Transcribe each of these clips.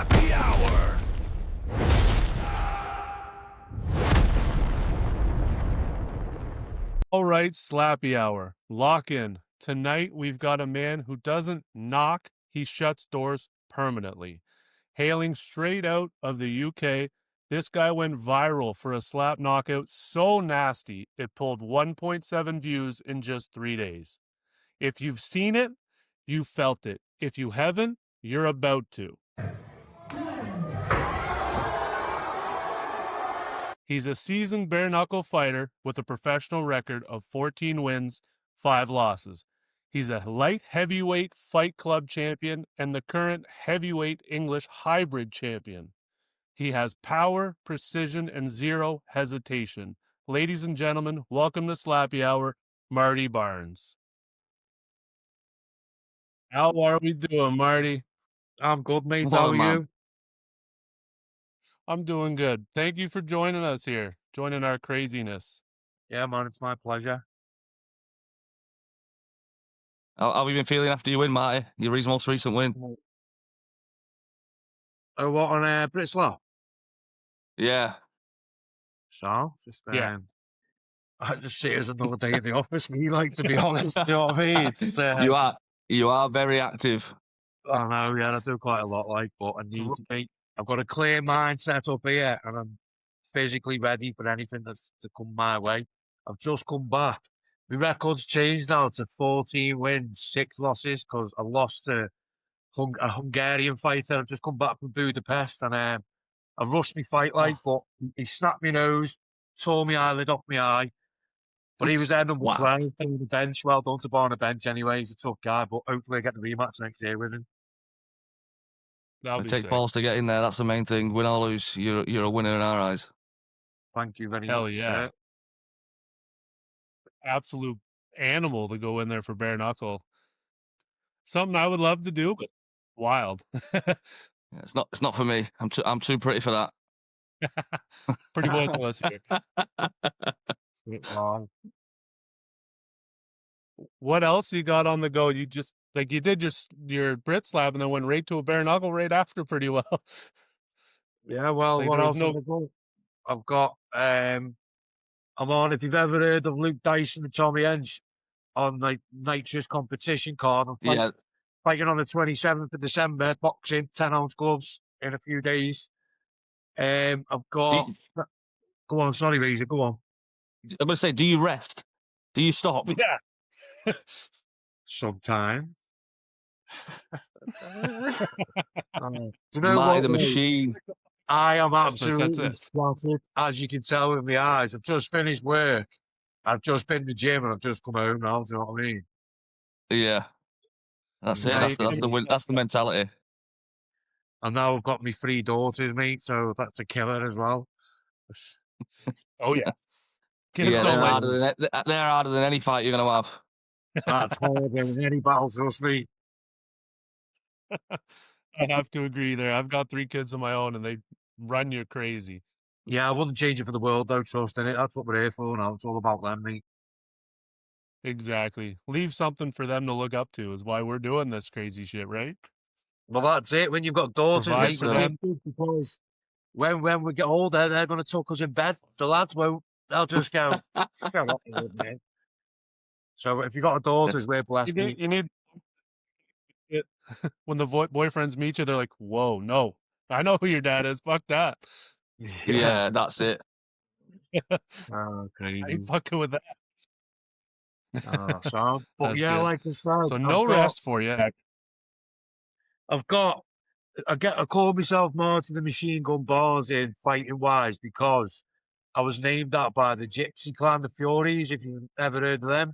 Slappy Hour. All right, Slappy Hour. Lock in. Tonight, we've got a man who doesn't knock, he shuts doors permanently. Hailing straight out of the UK, this guy went viral for a slap knockout so nasty it pulled 1.7 views in just 3 days. If you've seen it, you felt it. If you haven't, you're about to. He's a seasoned bare-knuckle fighter with a professional record of 14 wins, 5 losses. He's a light heavyweight fight club champion and the current heavyweight English hybrid champion. He has power, precision, and zero hesitation. Ladies and gentlemen, welcome to Slappy Hour, Marti Barnes. How are we doing, Marty? I'm good, mate. What's How up, are man? you? I'm doing good. Thank you for joining us here, joining our craziness. Yeah, man, it's my pleasure. How have you been feeling after your win, Marty? Your most recent win? Oh, what on Britslaw? Yeah. So, just Yeah. I just see it as another day in the office. Me, like, to be honest, do you know what I mean? It's, You are very active. I know, yeah, I do quite a lot, like, but I need to be. I've got a clear mindset up here, and I'm physically ready for anything that's to come my way. I've just come back. My record's changed now to 14 wins, 6 losses, because I lost to a Hungarian fighter. I've just come back from Budapest, and I rushed my fight but he snapped my nose, tore my eyelid off my eye. But he was there number Wow. 12 on the bench. Well done to bar on the bench anyway. He's a tough guy, but hopefully I get the rematch next year with him. That'll It be takes sick. balls to get in there. That's the main thing. Win or lose, you're a winner in our eyes. Thank you very Hell much, yeah. sir. Absolute animal to go in there for bare knuckle. Something I would love to do, but wild. Yeah, it's not for me. I'm too pretty for that. Pretty worthless here. What else you got on the go? You just you did your Brit slap and then went right to a bare knuckle right after pretty well. Yeah, well, Like, what there was else no- have I got? I've got, I'm on, if you've ever heard of Luke Dyson and Tommy Henge on like Nitrous competition card. I'm Yeah. fighting on the 27th of December, boxing, 10-ounce gloves in a few days. I've got, go on, sorry, Razor, go on. I'm gonna say, do you rest? Do you stop? Yeah. Sometime. Do you know Marty what, the mate? machine. I am That's absolutely it. splattered, as you can tell with my eyes. I've just finished work. I've just been to the gym and I've just come home now. Do you know what I mean? Yeah. That's Yeah, it. That's the win. That's the mentality. And now I've got my 3 daughters, mate, so that's a killer as well. Oh yeah. Kids Yeah, don't they're harder than any fight you're gonna have. That's harder than any battle, trust me. I have to agree there. I've got 3 kids of my own and they run you crazy. Yeah, I wouldn't change it for the world, though, trust in it. That's what we're here for now. It's all about them, mate. Exactly. Leave something for them to look up to is why we're doing this crazy shit, right? Well, that's it. When you've got daughters, Provide mate, for the them. big thing, because when we get older, they're going to tuck us in bed. The lads won't. They'll just go, shut up, mate. So if you've got a daughter, we're blessed. You need it. When the boyfriends meet you, they're like, "Whoa, no, I know who your dad is. Fuck that." Yeah, that's it. Oh, I crazy. ain't fucking with that. So, but That's yeah, good. like I said, So no rest for you. I call myself Marty the Machine Gun Barnes in fighting wise because I was named that by the Gypsy Clan, the Furies. If you've ever heard of them.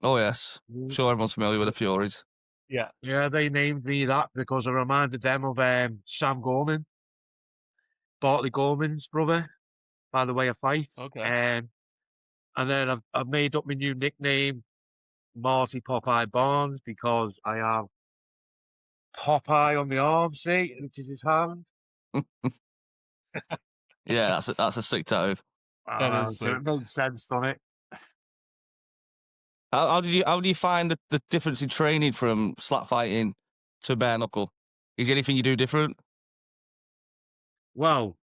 Oh yes, I'm sure everyone's familiar with the Furies. Yeah. Yeah, they named me that because I reminded them of Sam Gorman, Bartley Gorman's brother, by the way of fight. Okay. And then I've made up my new nickname, Marty Popeye Barnes, because I have Popeye on my arm, see, which is his hand. Yeah, that's a sick tattoo. That is So sick. it makes sense, doesn't it? How do you find the difference in training from slap fighting to bare knuckle? Is there anything you do different? Well,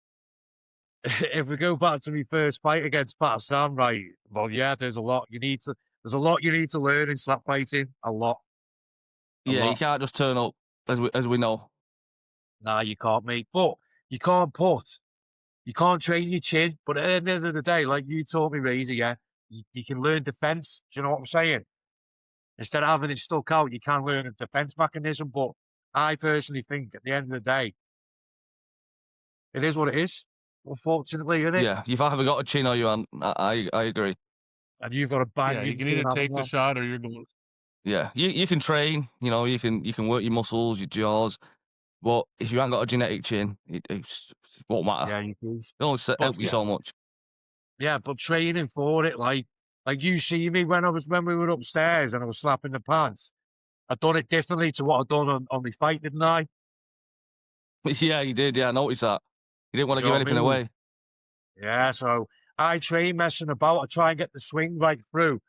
if we go back to my first fight against Pat Sam, right? Well, yeah, there's a lot you need to learn in slap fighting. A lot, a Yeah, you lot. can't just turn up, as we know. Nah, you can't, mate. But you can't train your chin. But at the end of the day, like you taught me, Razor, yeah, you can learn defense. Do you know what I'm saying? Instead of having it stuck out, you can learn a defense mechanism. But I personally think at the end of the day, it is what it is. Unfortunately, isn't it? Yeah, you've either got a chin or you haven't. I agree. And you've got to bang Yeah, you can into either it, haven't take the you? shot or you're going. Yeah, you can train. You know, you can work your muscles, your jaws. But if you haven't got a genetic chin, it won't matter. Yeah, you do. It only But help you so much. yeah, but training for it, like you see me when we were upstairs and I was slapping the pants. I done it differently to what I done on the fight, didn't I? Yeah, you did. Yeah, I noticed that. You didn't want to Do you give know what I anything mean? away. Yeah, so I train messing about. I try and get the swing right through.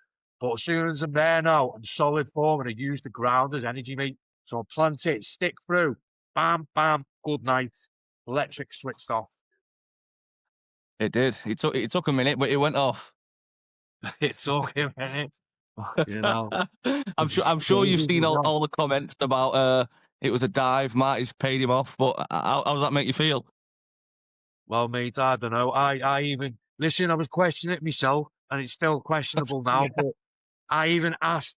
But as soon as I'm there now, I'm solid form and I use the ground as energy, mate. So I plant it, stick through, bam, bam, good night. Electric switched off. It did. It took a minute, but it went off. It's okay, innit? You know, I'm it's sure you've crazy, seen you know. all the comments about it was a dive. Marty's paid him off, but how does that make you feel? Well, mate, I don't know. I even listen. I was questioning it myself, and it's still questionable now. Yeah, But I even asked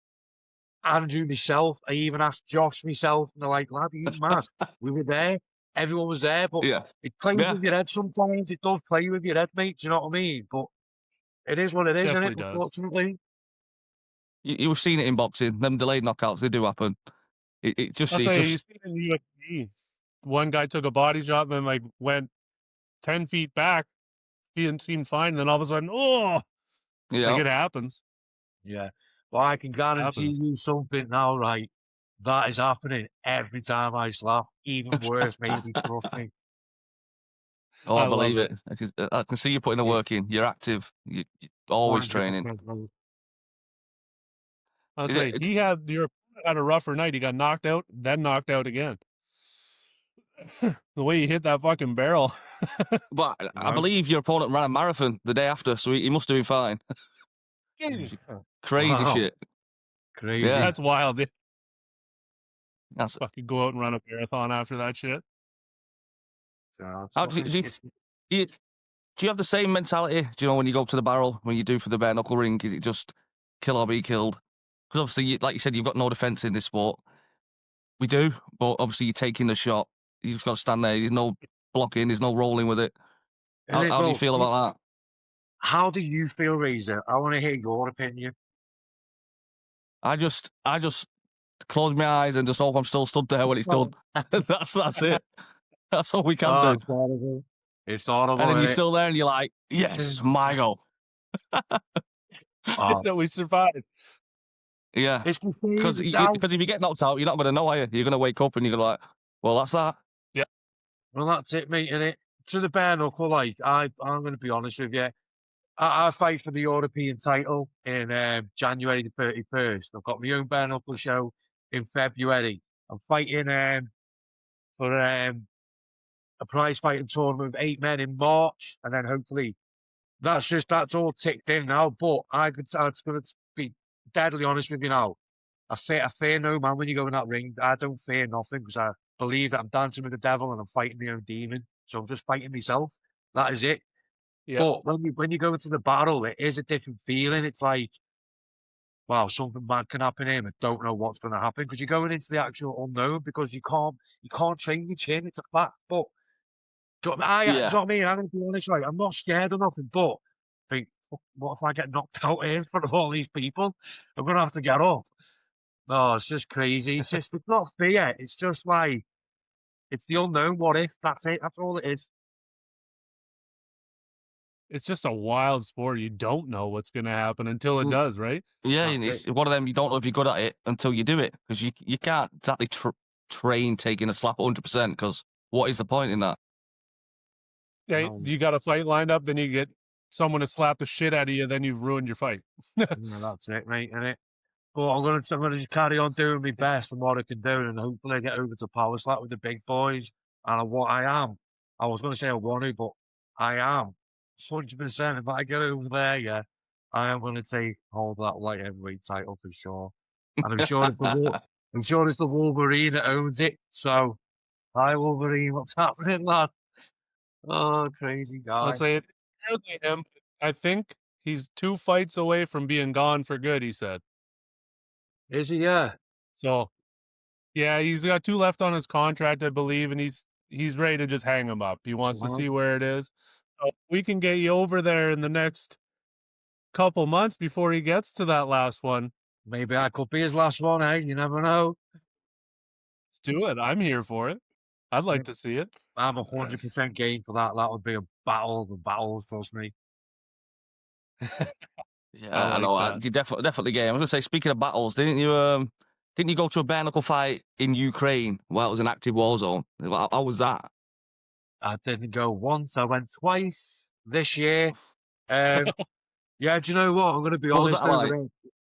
Andrew myself. I even asked Josh myself, and they're like, "Lad, are you mad? We were there. Everyone was there, but Yeah, it plays yeah. with your head sometimes. It does play with your head, mate. Do you know what I mean? But it is what it is, isn't it? definitely does. Unfortunately, You've seen it in boxing. Them delayed knockouts, they do happen. It I'll it say you just see it in UFC. One guy took a body shot and like went 10 feet back. He didn't seem fine. Then all of a sudden, oh, like yeah. it happens. yeah. But I can guarantee Happens. you something now, right? That is happening every time I slap. Even worse, maybe. Trust me. Oh, I I love believe it. it. I can see you putting the work in. You're active. You're always training. 100%, mate. I'll Is say it? he had your opponent had a rougher night. He got knocked out, then knocked out again. The way he hit that fucking barrel. But You I know? believe your opponent ran a marathon the day after, so he must have been fine. Crazy Wow. shit. Yeah, Crazy. That's wild. They that's. fucking go out and run a marathon after that shit. Yeah, How but do you do you have the same mentality? Do you know when you go up to the barrel when you do for the bare knuckle ring? Is it just kill or be killed? Because obviously, like you said, you've got no defense in this sport. We do, but obviously you're taking the shot. You just got to stand there. There's no blocking. There's no rolling with it. and it, How do you well, feel about that? how do you feel, Razor? I want to hear your opinion. I just close my eyes and just hope I'm still stood there when it's done. Oh, That's it. That's all we can oh, do. it's horrible. It's And horrible, then you're isn't it? still there and you're like, yes, my goal. Oh, That we survived. Yeah. it's the same. Because It's out. if you get knocked out, you're not going to know, are you? You're going to wake up and you're like, well, that's that. Yeah. Well, that's it, mate. And it to the bare knuckle, like I'm going to be honest with you. I fight for the European title in January the 31st. I've got my own bare knuckle show in February. I'm fighting for a prize fighting tournament of 8 men in March, and then hopefully that's all ticked in now. But I'm going to be deadly honest with you now. I fear no man when you go in that ring. I don't fear nothing because I believe that I'm dancing with the devil and I'm fighting my own demon. So I'm just fighting myself. That is it. Yeah. But when you go into the battle, it is a different feeling. It's like, wow, something bad can happen here. I don't know what's going to happen because you're going into the actual unknown because you can't train your chin. It's a fact. But do you know what do you Yeah. know what I mean? I'm going to be honest, right? I'm not scared of nothing. But think, what if I get knocked out here in front of all these people? I'm going to have to get up. No, it's just crazy. It's not fear. It's just like it's the unknown. What if? That's it. That's all it is. It's just a wild sport. You don't know what's going to happen until it Mm, does, right? Yeah, and That's it's it. one of them, you don't know if you're good at it until you do it. Because you can't exactly train taking a slap 100%, because what is the point in that? Yeah, No, you got a fight lined up, then you get someone to slap the shit out of you, then you've ruined your fight. no, that's it, mate. Innit? But I'm gonna just carry on doing my best and what I can do, and hopefully I get over to power slap with the big boys. And I am. I was gonna say I want to, but I am 100%. If I get over there, yeah, I am gonna take hold of that light heavyweight title for sure. And I'm sure it's the Wolverine that owns it. So, hi Wolverine, what's happening, lad? Oh, crazy I'll guy. say it. Apparently him. I think he's 2 fights away from being gone for good, he said. Is he? Yeah. So, yeah, he's got 2 left on his contract, I believe, and he's ready to just hang him up. He wants to see where it is. So we can get you over there in the next couple months before he gets to that last one. Maybe I could be his last one, eh? You never know. Let's do it. I'm here for it. I'd like to see it. I'm 100% game for that. That would be a battle of the battles, trust me. Yeah, I like know. that. You definitely game. I was gonna say, speaking of battles, didn't you go to a bare-knuckle fight in Ukraine while it was an active war zone? How was that? I didn't go once. I went twice this year. Yeah, do you know what? I'm going to be What was honest that over like? there.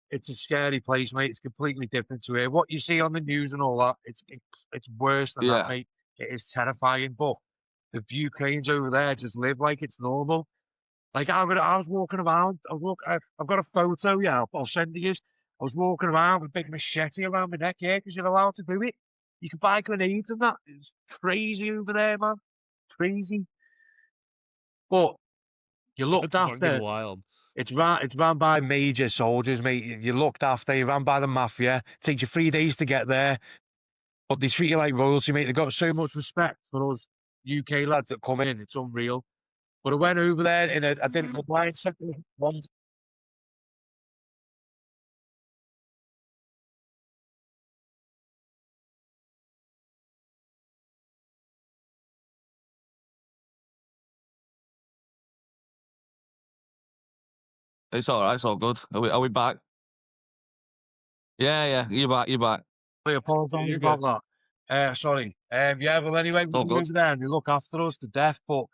It's a scary place, mate. It's completely different to here. What you see on the news and all that, it's worse than that, Yeah. mate. It is terrifying. But the Ukrainians over there just live like it's normal. Like I was walking around. I've got a photo. Yeah, I'll send you. I was walking around with a big machete around my neck. Yeah, because you're allowed to do it. You can buy grenades and that. It's crazy over there, man. Crazy. But you're looked That's fucking after. wild. It's run by major soldiers, mate. You're looked after. You're run by the mafia. It takes you 3 days to get there, but they treat you like royalty, mate. They've got so much respect for us UK lads that come in. It's unreal. But I went over there I did a blind second one. It's all right. It's all good. Are we back? Yeah. You're back. You're back. I apologise You're about good. that. Sorry. Yeah, well, anyway, we all went good. over there and they look after us to death. But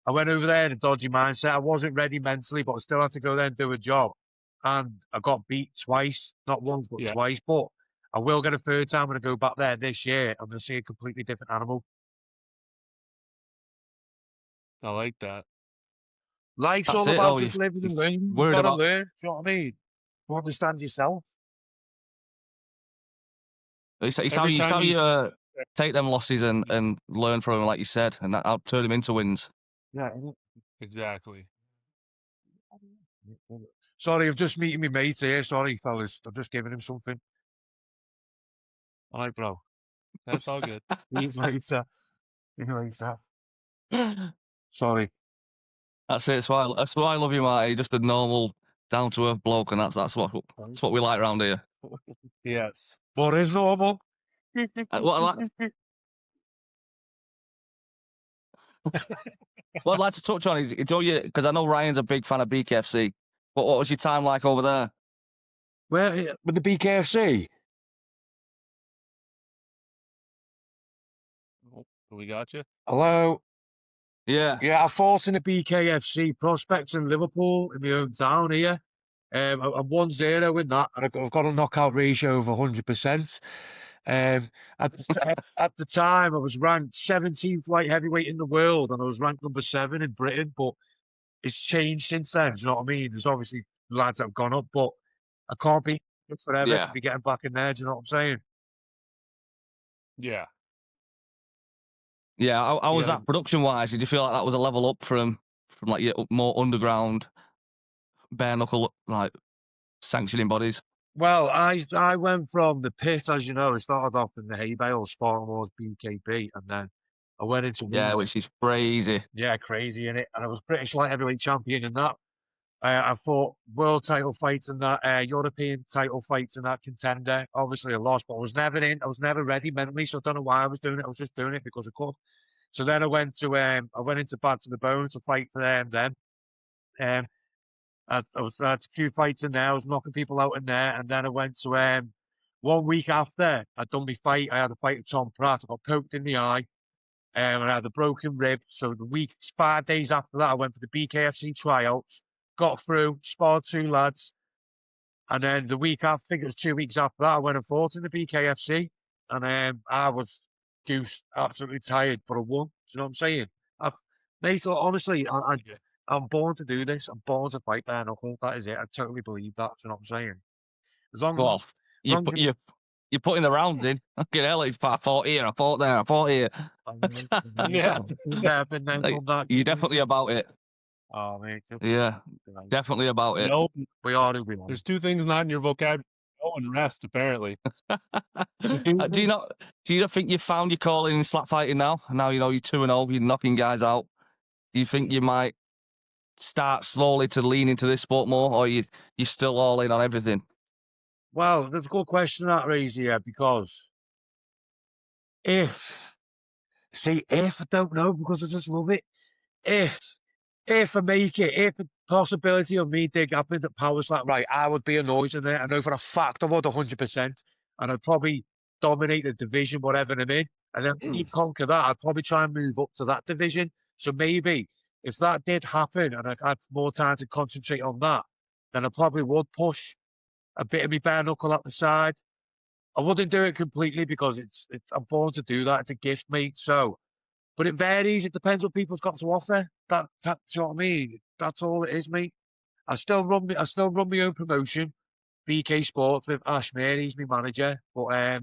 I went over there in a dodgy mindset. I wasn't ready mentally, but I still had to go there and do a job. And I got beat twice, not once, but Yeah, twice. But I will get a third time when I go back there this year. I'm going to see a completely different animal. I like that. Life's That's all it. about Oh, just living and learning. You've worried got to about. learn. Do you know what I mean? To understand yourself. It's Every how time you take them losses and learn from them, like you said, and I'll turn them into wins. Yeah. Exactly. Sorry, I'm just meeting my mate here. Sorry, fellas. I'm just giving him something. All right, bro. That's all good. See you later. See you later. Sorry. That's it. That's why I love you, Marty. Just a normal, down to earth bloke, and that's what we like around here. Yes. What is normal? What I'd like to touch on is, because I know Ryan's a big fan of BKFC. But what was your time like over there? Where with the BKFC? Oh, we got you. Hello. Yeah. Yeah, I fought in the BKFC Prospects in Liverpool in my own town here. I'm 1-0 in that, and I've got a knockout ratio of 100%. At the time, I was ranked 17th light heavyweight in the world, and I was ranked number 7 in Britain. But it's changed since then. Do you know what I mean? There's obviously lads that have gone up, but I can't be it forever Yeah. to be getting back in there. Do you know what I'm saying? Yeah. Yeah. How was Yeah. that production wise? Did you feel like that was a level up from like your more underground bare knuckle like sanctioning bodies? Well, I went from the pit, as you know. I started off in the hay bale, Spartan Wars, BKB, and then I went into Yeah, which is crazy. yeah, crazy in it, and I was British light heavyweight champion in that. I fought world title fights and that, European title fights and that contender. Obviously, I lost, but I was never in. I was never ready mentally, so I don't know why I was doing it. I was just doing it because I could. So then I went into Bad to the Bone to fight for them. Then I had a few fights in there. I was knocking people out in there, and then I went to 1 week after I'd done my fight. I had a fight with Tom Pratt. I got poked in the eye, and I had a broken rib. So 5 days after that, I went for the BKFC tryouts. Got through, sparred 2 lads, And then the week after, I think it was 2 weeks after that, I went and fought in the BKFC, and I was goose, absolutely tired, but I won. Do you know what I'm saying? Mate, honestly, I'm born to do this. I'm born to fight bare knuckle. That is it. I totally believe that. Do you know what I'm saying? As long Well, as you long as put you're putting the rounds in. Fucking hell, I fought here, I fought there, I fought here. Yeah. been there, been there, Like, done that. you're definitely about it. Oh, mate. Yeah, definitely about it. Nope. We are who we are. There's two things not in your vocabulary: go and rest, apparently. Do you not think you've found your calling in slap fighting now? Now you know you're 2-0, you're knocking guys out. Do you think you might start slowly to lean into this sport more, or you're still all in on everything? Well, that's a good question that raised here, because if I don't know, because I just love it. If I make it, if the possibility of me dig up into power slap, right, I would be annoyed in it. I know for a fact I would 100%, and I'd probably dominate the division, whatever I'm in. And then when you conquer that, I'd probably try and move up to that division. So maybe if that did happen and I had more time to concentrate on that, then I probably would push a bit of my bare knuckle at the side. I wouldn't do it completely, because I'm born to do that. It's a gift, mate. So, but it varies. It depends what people's got to offer. That's what I mean. That's all it is, mate. I still run my own promotion, BK Sports, with Ash Mary. He's my manager. But I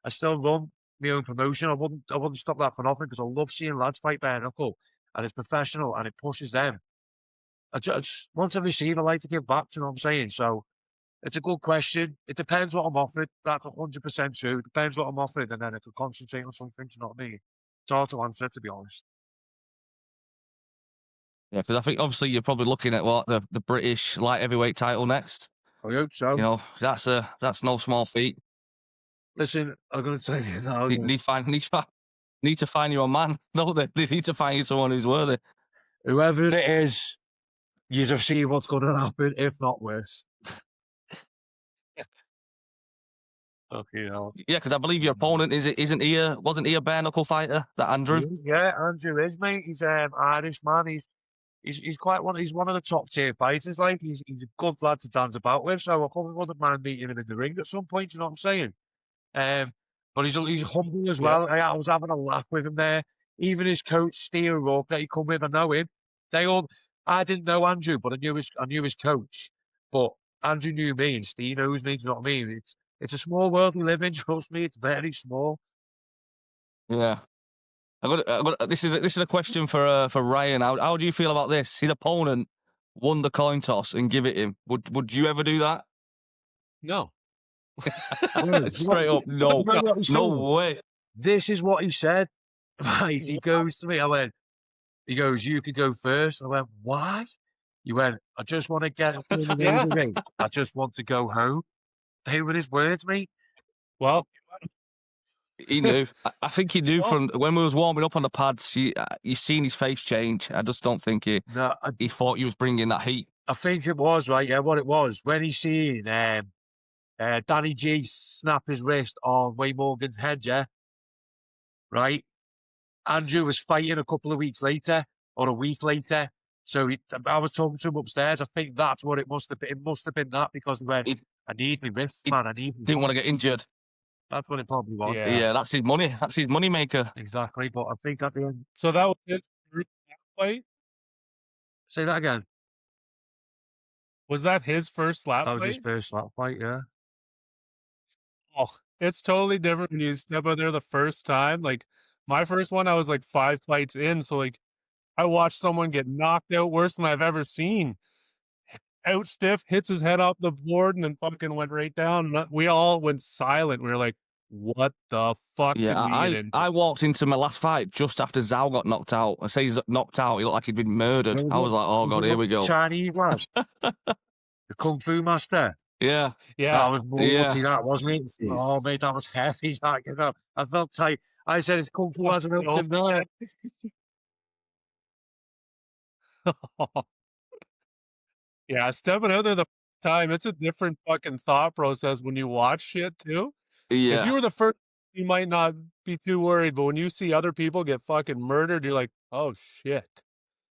still run my own promotion. I wouldn't stop that for nothing, because I love seeing lads fight bare knuckle, and it's professional and it pushes them. I just once I receive, I like to give back. Do you know what I'm saying? So it's a good question. It depends what I'm offered. That's 100% true. It depends what I'm offered, and then I can concentrate on something. Do you know what I mean? It's hard to answer, to be honest. Yeah, because I think obviously you're probably looking at what the British light heavyweight title next. I hope so. You know, that's no small feat. Listen, I'm going to tell you now. Need to find you a man. No, they need to find you someone who's worthy. Whoever it is, you just see what's going to happen, if not worse. Okay, Yeah, because I believe your opponent wasn't he a bare knuckle fighter? That Andrew? Yeah, Andrew is, mate. He's Irish man. He's one of the top tier fighters. Like he's a good lad to dance about with. So I probably wouldn't mind meeting him in the ring at some point. You know what I'm saying? But he's humble as well. I was having a laugh with him there. Even his coach, Steve Rourke, that he come with, I know him. I didn't know Andrew, but I knew his coach. But Andrew knew me, and Steve knows me. Do you know what I mean? It's a small world we live in. Trust me, it's very small. Yeah. This is a question for Ryan. How do you feel about this? His opponent won the coin toss and give it him. Would you ever do that? No. Straight up, no. No way. This is what he said. Right, he goes to me. He goes, you could go first. I went, why? He went, I just want to get it. I just want to go home. They were his words, mate. Well, he knew. I think he knew from when we was warming up on the pads. You seen his face change. I just don't think he thought he was bringing that heat. I think it was right. Yeah, what it was when he seen Danny G snap his wrist on Wayne Morgan's head. Yeah, right. Andrew was fighting a couple of weeks later or a week later. So I was talking to him upstairs. I think that's what it must have been. It must have been that, because he went, I need my wrists, man. Didn't want to get injured. That's what it probably was. Yeah, that's his money. That's his money maker. Exactly. But I think at the end. So that was his first fight? Say that again. Was that his first slap That fight? was his first slap fight, yeah. Oh, it's totally different when you step out there the first time. Like, my first one, I was like 5 fights in. So, like, I watched someone get knocked out worse than I've ever seen. Out stiff, hits his head off the board, and then fucking went right down. And we all went silent. We were like, what the fuck did we get into? I walked into my last fight just after Zhao got knocked out. I say he's knocked out. He looked like he'd been murdered. I was like, oh, God, here we go. Chinese lad. The Kung Fu master. Yeah. That was naughty, that, wasn't it? Oh, mate, that was heavy. That, you know, I felt tight. I said, it's Kung Fu hasn't opened there. Yeah, stepping out there the time, it's a different fucking thought process when you watch shit too. Yeah. If you were the first, you might not be too worried, but when you see other people get fucking murdered, you're like, oh shit,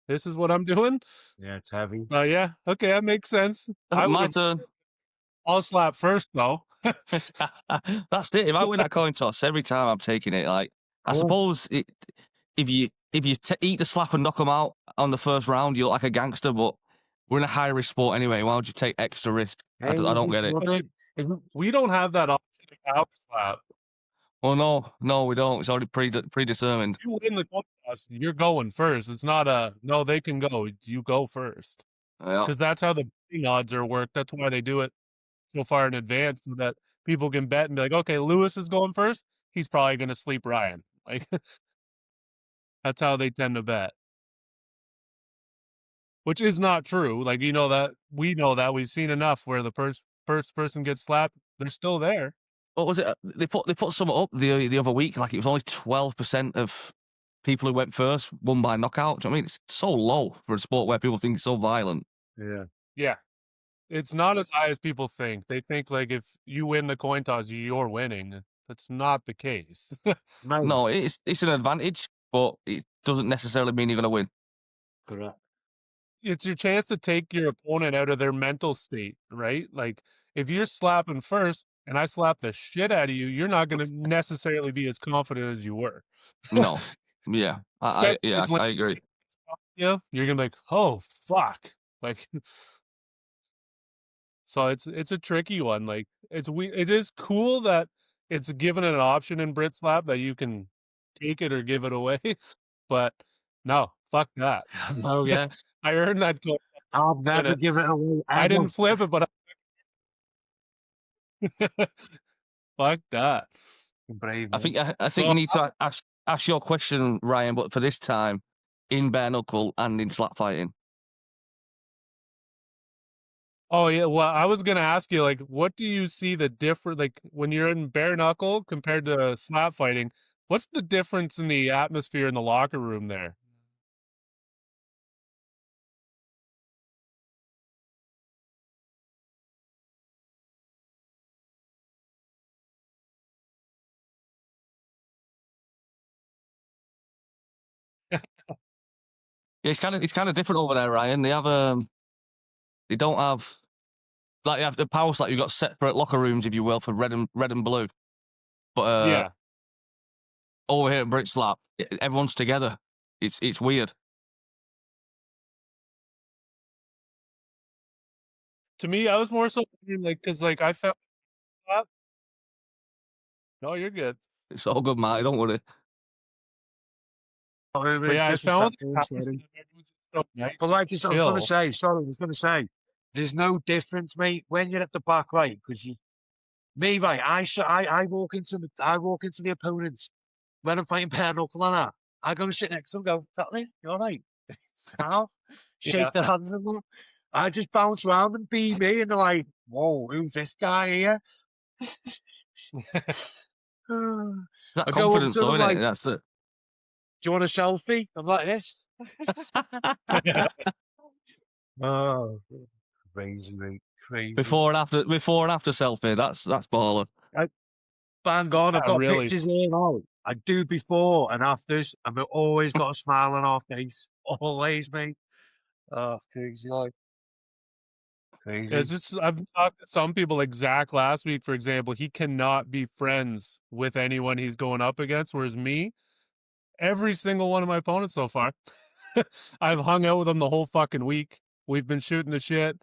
this is what I'm doing? Yeah, it's heavy. Yeah, okay, that makes sense. My turn. I'll slap first though. That's it. If I win that coin toss, every time I'm taking it. Like, I suppose if you eat the slap and knock them out on the first round, you look like a gangster. But we're in a high risk sport anyway. Why would you take extra risk? I don't get it. We don't have that option to power slap. Well, no, we don't. It's already predetermined. If you win the coin toss, you're going first. It's not a no. They can go. You go first Yeah. because that's how the betting odds are worked. That's why they do it so far in advance so that people can bet and be like, okay, Lewis is going first. He's probably going to sleep Ryan. Like that's how they tend to bet, which is not true. Like you know that we know that we've seen enough where the first person gets slapped, they're still there. What was it? They put some up the other week. Like it was only 12% of people who went first won by knockout. Do you know what I mean? It's so low for a sport where people think it's so violent. Yeah. It's not as high as people think. They think like if you win the coin toss, you're winning. That's not the case. No, it's an advantage, but it doesn't necessarily mean you're going to win. Correct. It's your chance to take your opponent out of their mental state, right? Like if you're slapping first and I slap the shit out of you, you're not going to necessarily be as confident as you were. No. Yeah. I agree. Yeah, you're going to be like, "Oh, fuck." Like so it's a tricky one. Like it is cool that it's given an option in Brit Slap that you can take it or give it away. But no, fuck that. Oh yeah. I earned that coin. I'll never give it away. I didn't flip it, but fuck that. Brave. I think you need to ask your question, Ryan, but for this time in bare knuckle and in slap fighting. Oh yeah, well, I was gonna ask you, like, what do you see the difference, like, when you're in bare knuckle compared to slap fighting? What's the difference in the atmosphere in the locker room there? Yeah, it's kind of different over there, Ryan. They don't have like you have the power slap. You've got separate locker rooms, if you will, for red and blue. But Yeah, over here at Brit Slap, everyone's together. It's weird. to me, I was more so like, because like I felt. No, you're good. It's all good, Marty. Don't worry. But yeah, I found so nice, But like I was chill. going to say, sorry, I was going to say, there's no difference, mate, when you're at the back, right? Because me, right, I walk into the opponent when I'm fighting bare knuckle and that. I go sit next to them, go, Tatley, you all right? Sound? Shake Yeah. their hands and look. I just bounce around and be me, and they're like, "Whoa, who's this guy here?" That I go up confidence, to though, them innit? like, That's it. "Do you want a selfie?" I'm like this. Oh, crazy, mate, crazy. Before and after selfie. That's baller. Bang on! I've Yeah, got really. pictures here now. I do before and afters, and we've always got a smile on our face. Always, mate. Oh, crazy, like crazy. It's just I've talked to some people like Zach last week, for example. He cannot be friends with anyone he's going up against, whereas me, every single one of my opponents so far, I've hung out with them the whole fucking week. We've been shooting the shit,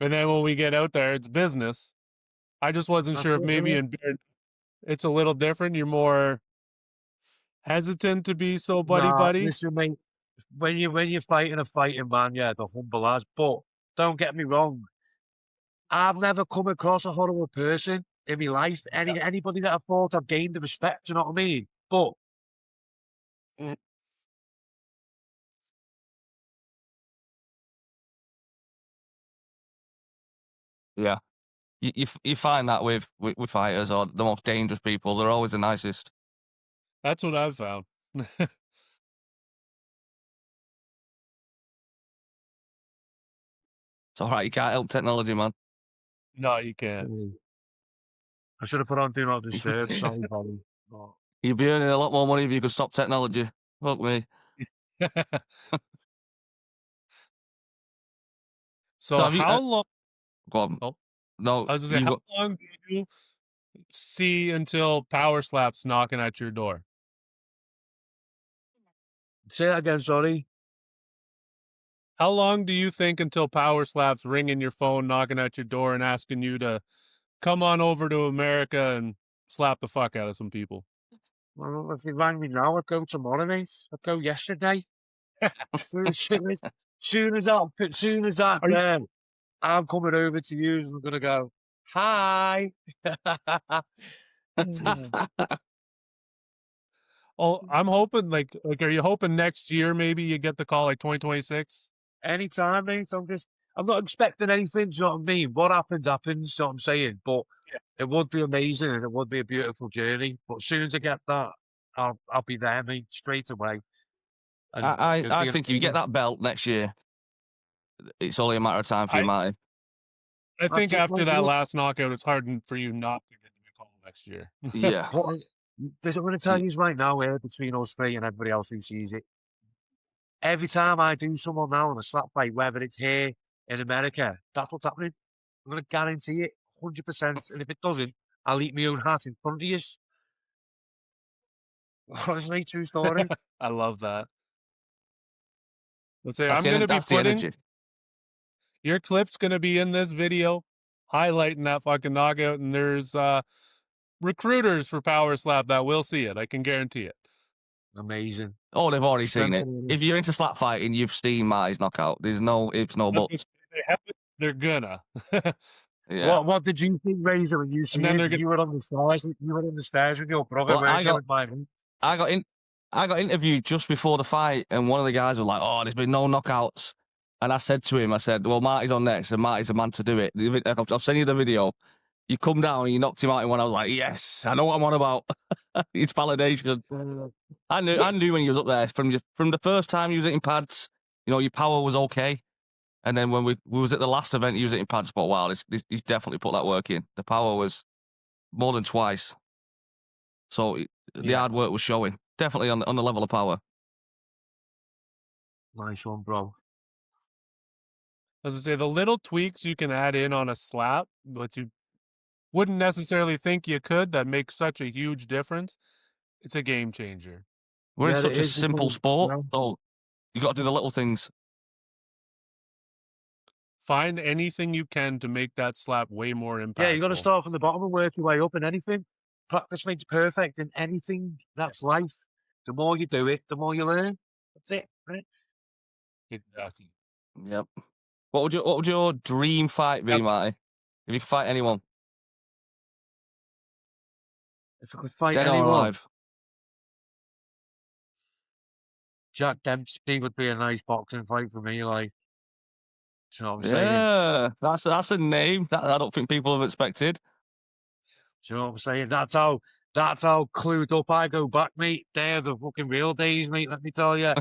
and then when we get out there, it's business. I just wasn't That's sure if it, maybe mate. in bear, it's a little different. You're more hesitant to be so buddy Nah, buddy. listen, mate. When you're fighting a fighting man, yeah, the humble as. But don't get me wrong. I've never come across a horrible person in my life. Anybody that I thought I've gained the respect, you know what I mean? But Mm. Yeah. You find that with fighters or the most dangerous people, they're always the nicest. That's what I've found. It's all right. You can't help technology, man. No, you can't. I should have put on Do Not Disturb. Sorry, Bobby. But You'd be earning a lot more money if you could stop technology. Fuck me. So have you, how long? go on. Oh, No, I was gonna say, how long do you see until Power Slap's knocking at your door? Say that again, sorry. How long do you think until Power Slap's ringing your phone, knocking at your door, and asking you to come on over to America and slap the fuck out of some people? Well, if you rang me now, I'd go tomorrow, mate. I'd go yesterday. soon as that, I'm coming over to you and I'm gonna go, hi. Oh, I'm hoping like are you hoping next year maybe you get the call like 2026? Anytime, mate. I'm not expecting anything, do you know what I mean? What happens, happens, you know what I'm saying? But Yeah. it would be amazing and it would be a beautiful journey. But as soon as I get that, I'll be there, mate, straight away. And I think if you get that belt next year, it's only a matter of time for you, Marty. I think it, after mate, that look. last knockout, it's hard for you not to get the call next year. Yeah. I'm going to tell you right now, here between us three and everybody else who sees it. Every time I do someone now on a slap fight, whether it's here in America, that's what's happening. I'm going to guarantee it 100%. And if it doesn't, I'll eat my own hat in front of you. Honestly, true story. I love that. Let's say That's I'm going to be the putting energy. your clip's going to be in this video highlighting that fucking knockout, and there's recruiters for Power Slap that will see it. I can guarantee it. Amazing. Oh, they've already seen it. If you're into slap fighting, you've seen Marty's knockout. There's no ifs, no buts. They're gonna. Yeah. What did you think, Razor, when you see it? 'Cause you were on the stairs. You were on the stairs with your brother. Well, I got with I got interviewed just before the fight, and one of the guys was like, "Oh, there's been no knockouts." And I said to him, "I said, well, Marty's on next, and Marty's the man to do it. I'll send you the video. You come down and you knocked him out in one." I was like, "Yes, I know what I'm on about." It's validation. I knew when he was up there from the first time he was hitting pads. You know, your power was okay, and then when we was at the last event, he was hitting pads. But wow, he's definitely put that work in. The power was more than twice. So the hard work was showing. Definitely on the level of power. Nice one, bro. As I say, the little tweaks you can add in on a slap, but you wouldn't necessarily think you could, that makes such a huge difference. It's a game changer. We're in such a simple sport, so you got to do the little things. Find anything you can to make that slap way more impactful. Yeah, you got to start from the bottom and work your way up in anything. Practice makes perfect in anything. That's life. The more you do it, the more you learn. That's it, right? Exactly. Yep. What would your dream fight be, Marty? If you could fight anyone, If I could fight dead anyone, or alive, Jack Dempsey would be a nice boxing fight for me. Like, you know what I'm saying? yeah, that's a name that I don't think people have expected. You know what I'm saying? That's how clued up I go back, mate. They're the fucking real days, mate. Let me tell you.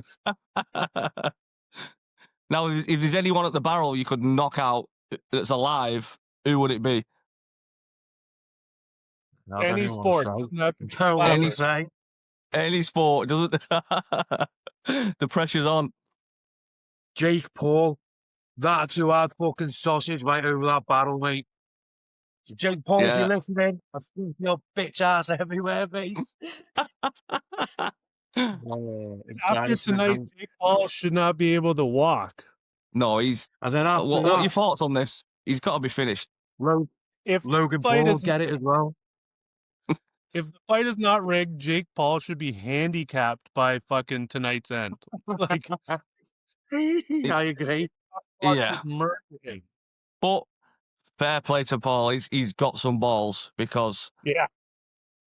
Now, if there's anyone at the barrel you could knock out that's alive, who would it be? Any sport. Any sport doesn't. The pressure's on. Jake Paul, that's who I'd fucking sausage right over that barrel, mate. So Jake Paul, if you're listening, I've seen your bitch ass everywhere, mate. After tonight, Jake Paul should not be able to walk. No, he's. And then after what are your thoughts on this? He's got to be finished. If Logan Paul get it as well. If the fight is not rigged, Jake Paul should be handicapped by fucking tonight's end. Like, I agree. Yeah. But fair play to Paul. He's got some balls because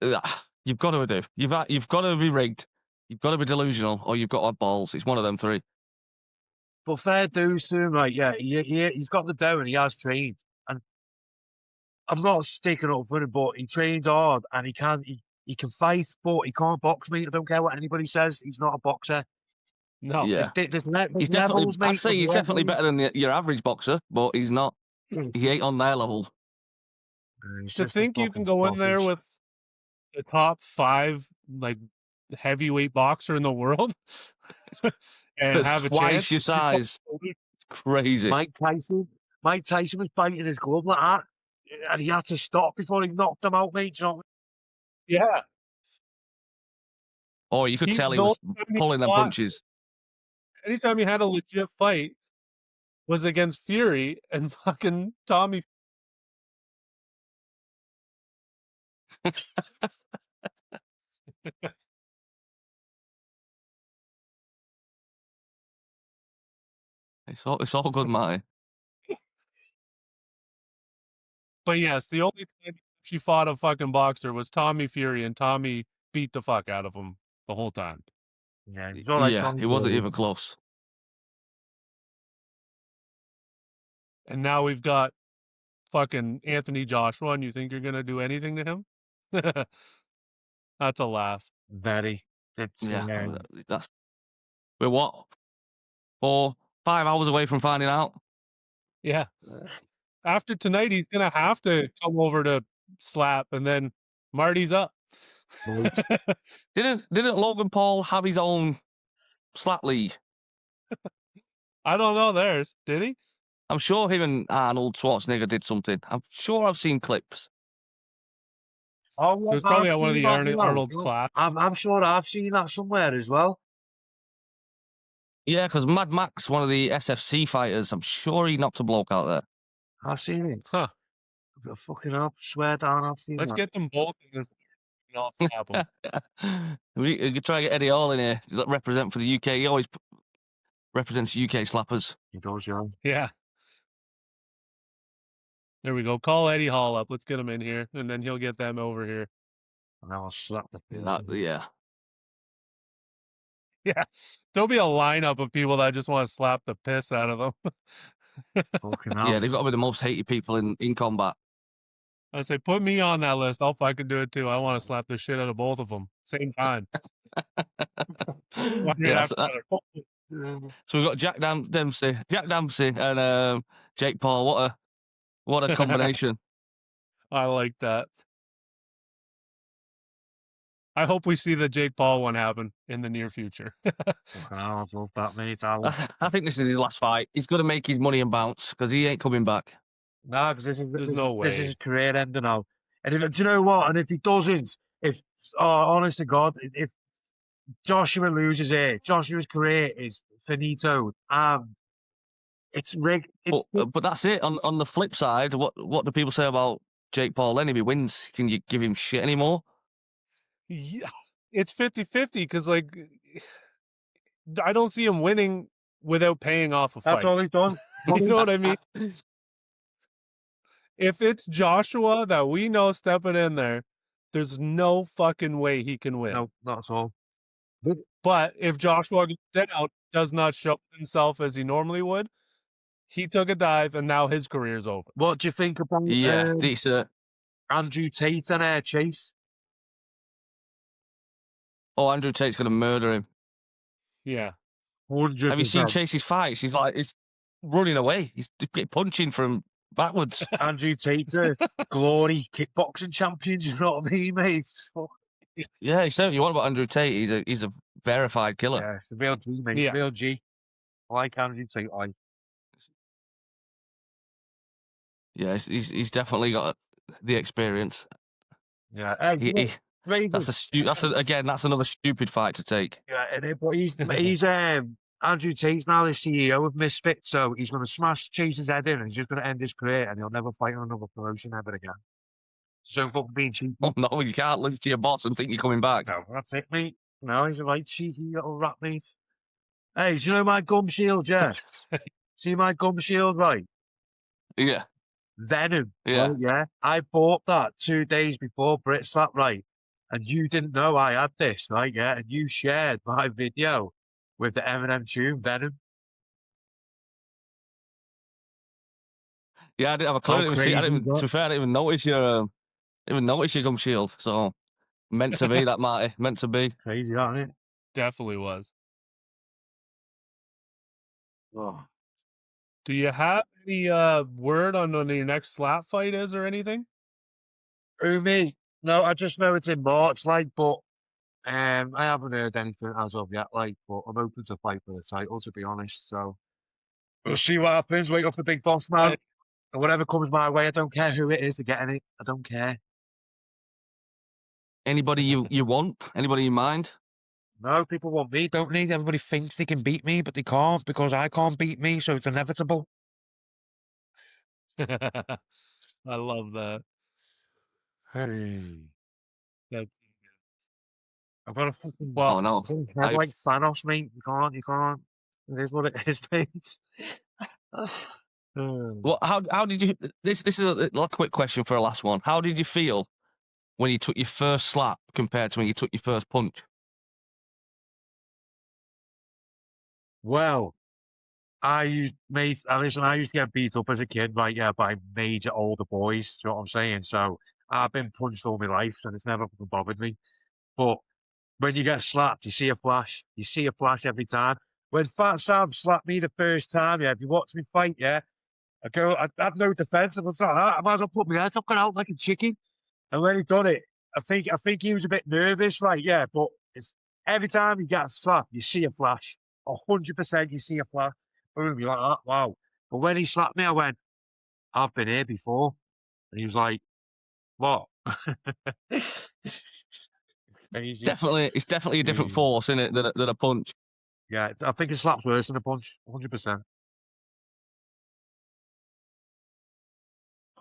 you've got to do. You've got to be rigged. You've got to be delusional, or you've got to have balls. It's one of them three. But fair dues to him, like he's got the dough and he has trained. And I'm not sticking up for him, but he trains hard and he can fight, but he can't box, mate. I don't care what anybody says. He's not a boxer. No. Yeah. He's definitely. I'd say he's definitely better than your average boxer, but he's not. He ain't on their level. To think you can go in there with the top 5 like heavyweight boxer in the world and that's have a twice chance. Your size. It's crazy. Mike Tyson was biting his glove like that. and he had to stop before he knocked him out, mate. You know? Yeah. Or you could tell he the was only time he pulling them fought- punches. Anytime he had a legit fight was against Fury, and fucking Tommy. It's all good, Marty. But yes, the only time she fought a fucking boxer was Tommy Fury, and Tommy beat the fuck out of him the whole time. Yeah, he's all right. Yeah, it wasn't even close. And now we've got fucking Anthony Joshua, and you think you're gonna do anything to him? That's a laugh. Very. It's, Yeah, that's we're what 4-5 hours away from finding out. Yeah. After tonight, he's gonna have to come over to slap, and then Marty's up. Didn't Logan Paul have his own slap league? I don't know theirs. Did he? I'm sure him and Arnold Schwarzenegger did something. I'm sure I've seen clips. Oh, It was probably at one of the Arnold's class. I'm sure I've seen that somewhere as well. Yeah, because Mad Max, one of the SFC fighters, I'm sure he knocked a bloke out there. I've seen it. Huh. Fucking up. Swear down, I've seen Let's that. get them both and I'll slap them. We could try to get Eddie Hall in here to represent for the UK. He always represents UK slappers. He does, yeah. Yeah. There we go. Call Eddie Hall up. Let's get him in here, and then he'll get them over here. And I'll slap the piss. Yeah. Yeah. There'll be a lineup of people that just want to slap the piss out of them. Fucking hell. Yeah, they've got to be the most hated people in combat. I say, put me on that list. I'll fucking do it too. I want to slap the shit out of both of them same time. Yeah, so we've got Jack Dempsey and Jake Paul. What a combination. I like that. I hope we see the Jake Paul one happen in the near future. Fucking hell, I've loved that, mate. I think this is his last fight. He's going to make his money and bounce because he ain't coming back. No, because this no is way. his career ending now. And do you know what? And if he doesn't, honest to God, if Joshua loses here, Joshua's career is finito. It's rigged. But that's it. On the flip side, what do people say about Jake Paul? Then if he wins, can you give him shit anymore? Yeah, it's 50-50 because, like, I don't see him winning without paying off a fight. That's all he's done. You know what I mean? If it's Joshua that we know stepping in there, there's no fucking way he can win. No, not at all. But if Joshua does not show himself as he normally would, he took a dive and now his career's over. What do you think about Andrew Tate and Chase? Oh, Andrew Tate's going to murder him. Yeah. 100%. Have you seen Chase's fights? He's running away. He's punching from backwards. Andrew Tate, glory kickboxing champion. You know what I mean, mate? Yeah, he said you want about Andrew Tate. He's a verified killer. Yeah, it's a real G, mate. Yeah. Real G. I like Andrew Tate. Yeah, he's definitely got the experience. Yeah, that's another stupid fight to take. Yeah, but he's Andrew Tate's now the CEO of Misfit, so he's going to smash Chase's head in, and he's just going to end his career, and he'll never fight on another promotion ever again. So fucking being cheeky. Oh no, you can't lose to your boss and think you're coming back. No, that's it, mate. No, he's a right cheeky little rat, mate. Hey, do you know my gum shield, yeah? See my gum shield, right? Yeah. Venom. Yeah. Right, yeah. I bought that 2 days before Brit Slap, right? And you didn't know I had this, right? Yeah. And you shared my video with the Eminem tune, Venom. Yeah, I didn't have a clue. To be fair, I didn't even notice your gum shield. So meant to be that, Marty. Meant to be. Crazy, aren't it? Definitely was. Oh. Do you have any word on when your next slap fight is or anything? Who, me? No, I just know it's in March, but I haven't heard anything as of yet, but I'm open to fight for the title, to be honest. So we'll see what happens. Wait off the big boss, man. And whatever comes my way, I don't care who it is, they're getting it. I don't care. Anybody you want? Anybody in mind? No, people want me, don't they? Everybody thinks they can beat me, but they can't because I can't beat me, so it's inevitable. I love that. Hey. That's I've got a fucking well, Oh no. head like Thanos, mate. You can't. It is what it is, mate. Well, how did you? This is a quick question for a last one. How did you feel when you took your first slap compared to when you took your first punch? Well, listen, I used to get beat up as a kid, right, yeah, by major older boys, do you know what I'm saying? So I've been punched all my life and it's never fucking bothered me. But when you get slapped, you see a flash. You see a flash every time. When Fat Sam slapped me the first time, yeah, if you watch me fight, yeah, I have no defense. I was like, I might as well put my head up and out like a chicken. And when he done it, I think he was a bit nervous, right? Yeah, but it's every time you get a slap, you see a flash. 100% you see a flash. Boom, you're like, oh, wow. But when he slapped me, I went, I've been here before. And he was like, what? Crazy. It's definitely a different force, isn't it, than a punch. Yeah, I think a slap's worse than a punch. 100%.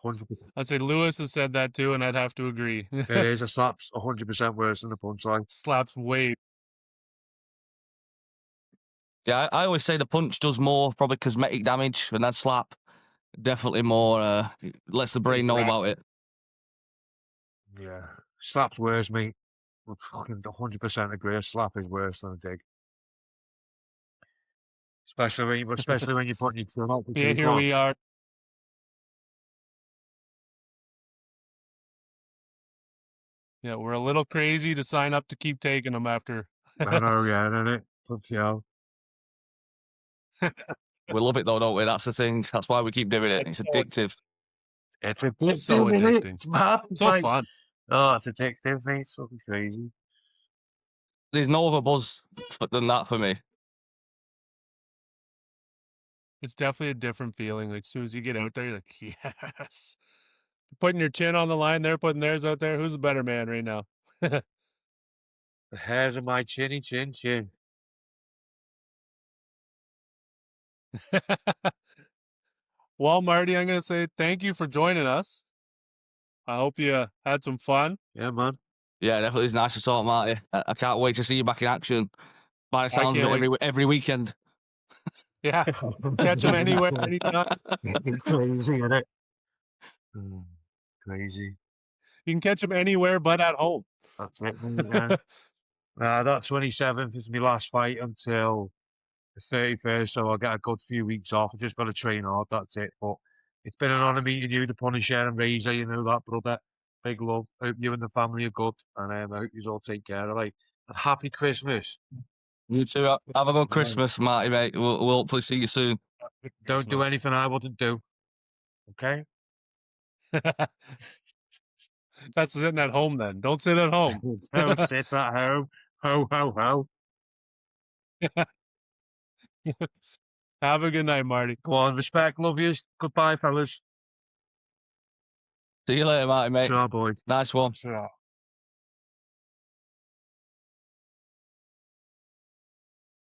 100%. I'd say Lewis has said that too, and I'd have to agree. It is. A slap's 100% worse than a punch. Like, Slaps way. Yeah, I always say the punch does more probably cosmetic damage, and that slap definitely more lets the brain know about it. yeah, slap's worse, mate. I fucking 100% agree. A slap is worse than a dig. Especially when you're putting your chin out. Yeah, here we are. Yeah, we're a little crazy to sign up to keep taking them after. I know, yeah, isn't it? Bloody hell. We love it though, don't we? That's the thing. That's why we keep doing it. It's addictive. It's addictive, So isn't it? addicting. It's mad. So Like, fun. oh, it's addictive, mate. It's fucking crazy. There's no other buzz than that for me. It's definitely a different feeling. Like, as soon as you get out there, you're like, yes. Putting your chin on the line, they're putting theirs out there. Who's the better man right now? The hairs of my chinny chin chin. Well, Marty, I'm going to say thank you for joining us. I hope you had some fun. Yeah, man. Yeah, definitely. It's nice to talk, Marty. I can't wait to see you back in action. By the sounds of it, every weekend. Yeah, catch them anywhere, anytime. Crazy, isn't it? Crazy. You can catch them anywhere but at home. That's it, mate, yeah. That 27th is my last fight until the 31st, so I'll get a good few weeks off. I've just got to train hard, that's it. But it's been an honour meeting you, the Punisher and Razor, you know that, brother. Big love. Hope you and the family are good, and I hope you all take care of it. And happy Christmas. You too. Have a good Christmas, Marty, mate. We'll hopefully see you soon. Don't do anything I wouldn't do. Okay? That's sitting at home then. Don't sit at home. Don't sit at home. Ho, ho, ho. Have a good night, Marty. Go on, respect, love yous. Goodbye, fellas. See you later, Marty, mate. Sure, boy. Nice one. Sure.